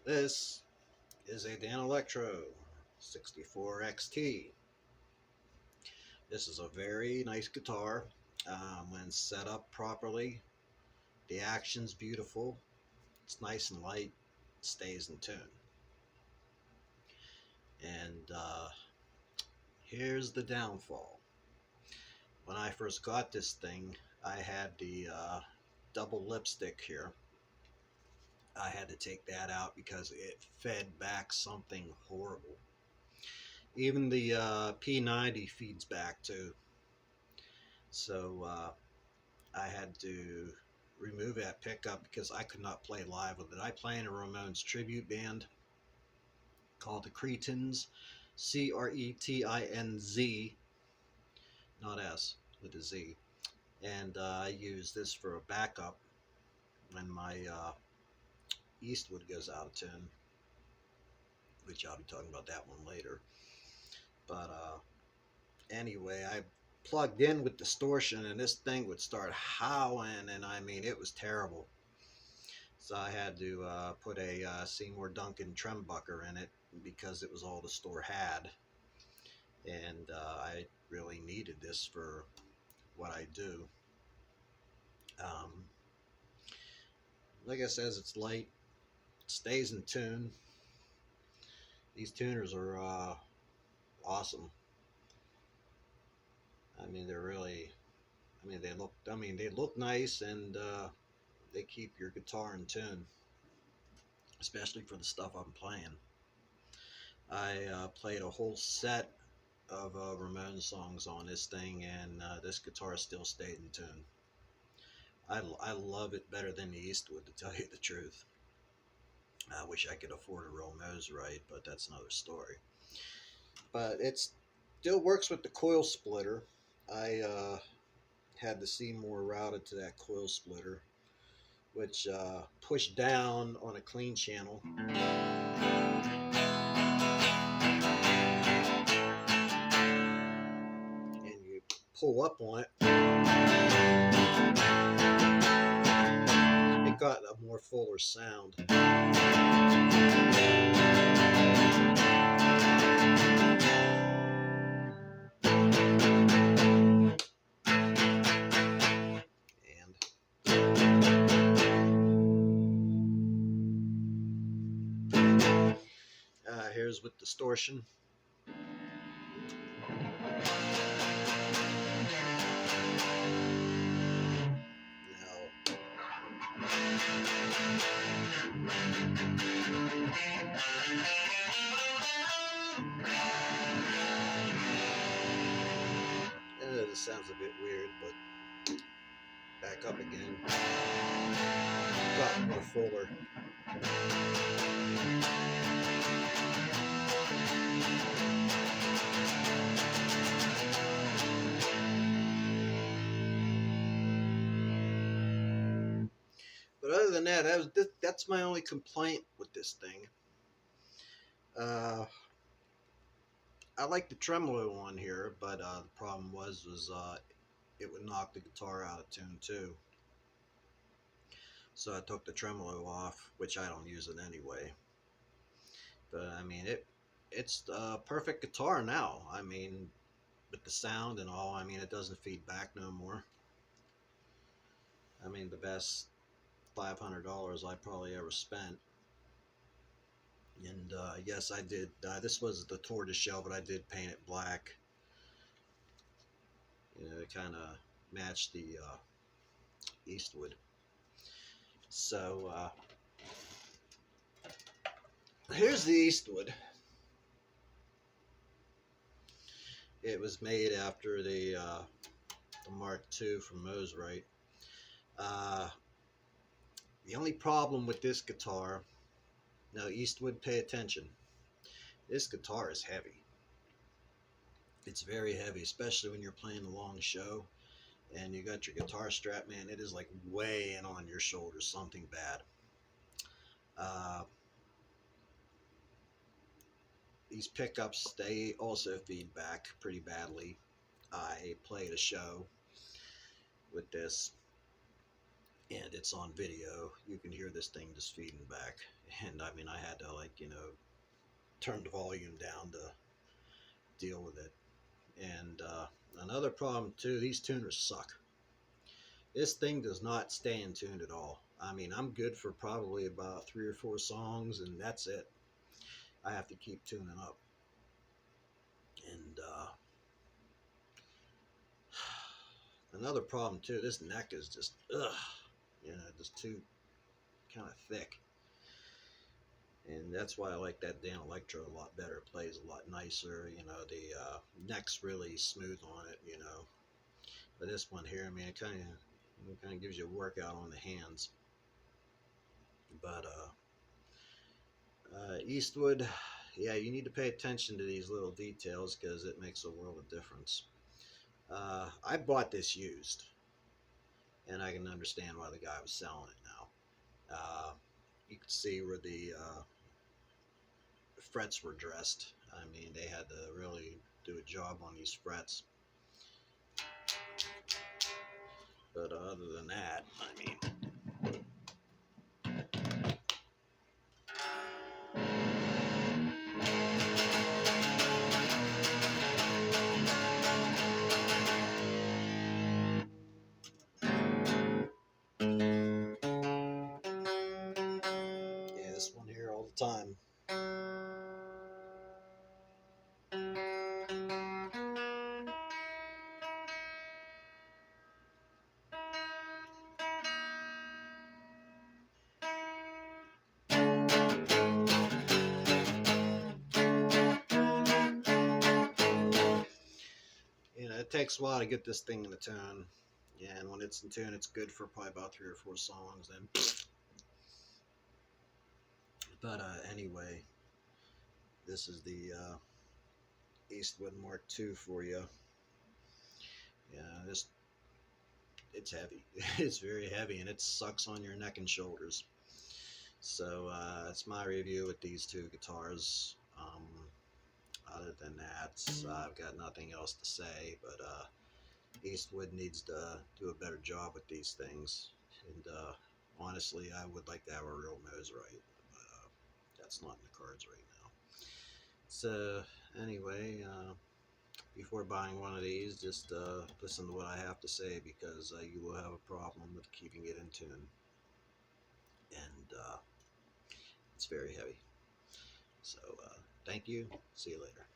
This is a Danelectro 64 XT. This is a very nice guitar. When set up properly, the action's beautiful. It's nice and light, stays in tune. And here's the downfall. When I first got this thing, I had the double lipstick here. I had to take that out because it fed back something horrible. Even the P90 feeds back too. So I had to remove that pickup because I could not play live with it. I play in a Ramones tribute band called the Cretins, Cretinz, not S, with a Z. And I use this for a backup when my Eastwood goes out of tune, which I'll be talking about that one later. But anyway, I plugged in with distortion and this thing would start howling, and I mean, it was terrible. So I had to put a Seymour Duncan trembucker in it because it was all the store had, and I really needed this for what I do. Like I says, it's light, it stays in tune. These tuners are awesome. I mean, they're really, they look nice, and they keep your guitar in tune, especially for the stuff I'm playing. I played a whole set of Ramones songs on this thing, and this guitar still stayed in tune. I love it better than the Eastwood, to tell you the truth. I wish I could afford a real nose right, but that's another story. But it still works with the coil splitter. I had the Seymour routed to that coil splitter, which pushed down on a clean channel. And you pull up on it. It got a more fuller sound. Here's with distortion. This sounds a bit weird, but back up again. Got more fuller. But other than that, that's my only complaint with this thing. I like the tremolo on here, but the problem was it would knock the guitar out of tune too. So I took the tremolo off, which I don't use it anyway. But I mean, it's a perfect guitar now. I mean, with the sound and all, I mean, it doesn't feed back no more. I mean, the best $500 I probably ever spent. And yes, I did. This was the tortoiseshell, but I did paint it black. You know, it kind of matched the Eastwood. So here's the Eastwood. It was made after the Mark II from Mosrite. The only problem with this guitar, now Eastwood, pay attention. This guitar is heavy. It's very heavy, especially when you're playing a long show and you got your guitar strap, man, it is like way in on your shoulders, something bad. These pickups, they also feed back pretty badly. I played a show with this, and it's on video. You can hear this thing just feeding back, and I mean, I had to, like, turn the volume down to deal with it. And another problem too, these tuners suck. This thing does not stay in tune at all. I mean, I'm good for probably about 3 or 4 songs, and that's it. I have to keep tuning up. And another problem too, this neck is just, ugh, just too kind of thick. And that's why I like that Danelectro a lot better. It plays a lot nicer. The neck's really smooth on it. But this one here, I mean, it kind of gives you a workout on the hands. But Eastwood, yeah, you need to pay attention to these little details because it makes a world of difference. I bought this used, and I can understand why the guy was selling it now. You can see where the frets were dressed. I mean, they had to really do a job on these frets. But other than that, I mean, yeah, this one here all the time. It takes a while to get this thing in the tune. Yeah, and when it's in tune, it's good for probably about 3 or 4 songs. Then, but anyway, this is the Eastwood Mark II for you. Yeah, it's heavy. It's very heavy, and it sucks on your neck and shoulders. So that's my review with these two guitars. Other than that, I've got nothing else to say. But Eastwood needs to do a better job with these things. And honestly, I would like to have a real nose right, but that's not in the cards right now. So anyway, before buying one of these, just listen to what I have to say because you will have a problem with keeping it in tune, and it's very heavy. So thank you. See you later.